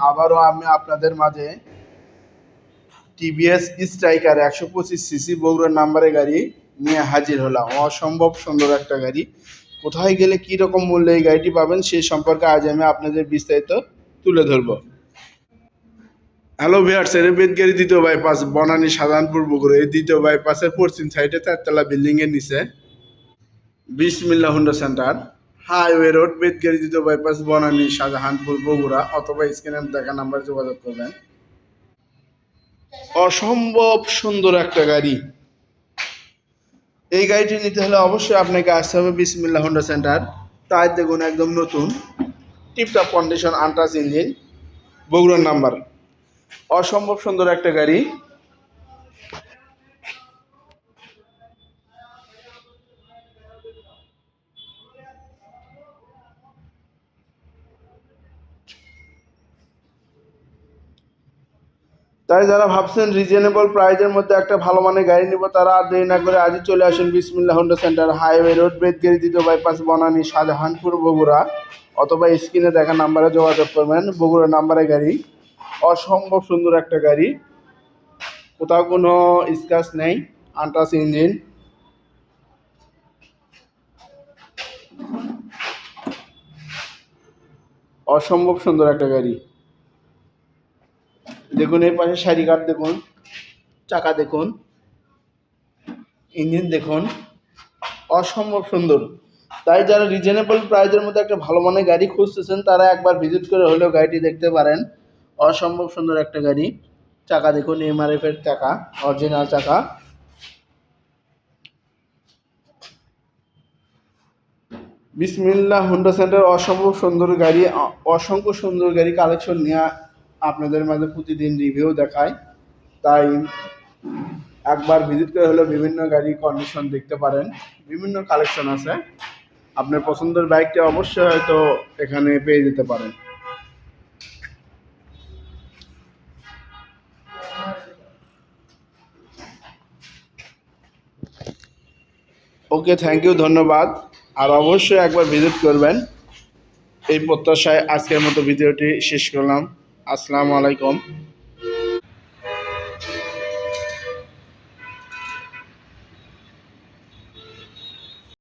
আবারও আমি আপনাদের মাঝে টিভিএস স্ট্রাইকার 125 সিসি বগুড়ার নাম্বারের গাড়ি নিয়ে হাজির হলাম। অসম্ভব সুন্দর একটা গাড়ি। কোথায় গেলে কি রকম মূল্যে এই গাড়িটি পাবেন সেই সম্পর্কে আজ আমি আপনাদের বিস্তারিত তুলে ধরব। হ্যালো ভিউয়ার্স, এর বেদগাড়ি দ্বিতীয় বাইপাস বনানী সাধারণপুর বগুড়া, এই দ্বিতীয় বাইপাসের পশ্চিম সাইডে 4তলা বিল্ডিং এর নিচে বিসমিল্লাহ হুন্ডা সেন্টার, হাইওয়ে রোড, বেদগাড়ি দ্বিতীয় বাইপাস বনানী শাহজাহানপুর বগুড়া, অথবা স্ক্রিনে দেখা নাম্বারে যোগাযোগ করবেন। অসম্ভব সুন্দর একটা গাড়ি। এই গাড়িটি নিতে হলে অবশ্যই আপনাকে আসতে হবে বিসমিল্লাহ হুন্ডা সেন্টার। টায়ার দেখুন একদম নতুন, টিপটপ কন্ডিশন, আনটাচ ইঞ্জিন, বগুড়ার নাম্বার। অসম্ভব সুন্দর একটা গাড়ি। তাই যারা ভাবছেন রিজনেবল প্রাইজের মধ্যে একটা ভালো মানের গাড়ি নিব, তারা আর দেরি না করে আজই চলে আসেন বিসমিল্লাহ হুন্ডা সেন্টার, হাইওয়ে রোড, বেদগাড়ি দ্বিতীয় বাইপাস বনানী শাহজাহানপুর বগুড়া, অথবা স্ক্রিনে দেখা নাম্বারে যোগাযোগ করবেন। বগুড়া নাম্বারে গাড়ি। অসম্ভব সুন্দর একটা গাড়ি, কোথাও কোনো স্ক্র্যাচ নেই, আনটাচ ইঞ্জিন। অসম্ভব সুন্দর একটা গাড়ি। দেখুন এই পাশে সাইড গার্ড দেখুন, চাকা দেখুন, ইঞ্জিন দেখুন। অসম্ভব সুন্দর। তাই যারা রিজনেবল প্রাইজের মধ্যে একটা ভালো মানের গাড়ি খুঁজতেছেন, তারা একবার ভিজিট করে হলেও গাড়িটি দেখতে পারেন। অসম্ভব সুন্দর একটা গাড়ি। চাকা দেখুন, এমআরএফ এর চাকা, অরিজিনাল চাকা। বিসমিল্লাহ হুন্ডা সেন্টার অসম্ভব সুন্দর গাড়ি, অসংখ্য সুন্দর গাড়ি কালেকশন নিয়ে আপনাদের মাঝে প্রতিদিন রিভিউ দেখায়। তাই একবার ভিজিট করে হলে বিভিন্ন গাড়ি কন্ডিশন দেখতে পারেন। বিভিন্ন কালেকশন আছে, আপনার পছন্দের বাইকটা অবশ্যই হয়তো এখানে পেয়ে যেতে পারেন। ওকে, থ্যাংক ইউ, ধন্যবাদ। আর অবশ্যই একবার ভিজিট করবেন। এই প্রত্যাশায় আজকের মতো ভিডিওটি শেষ করলাম। আসসালামু আলাইকুম।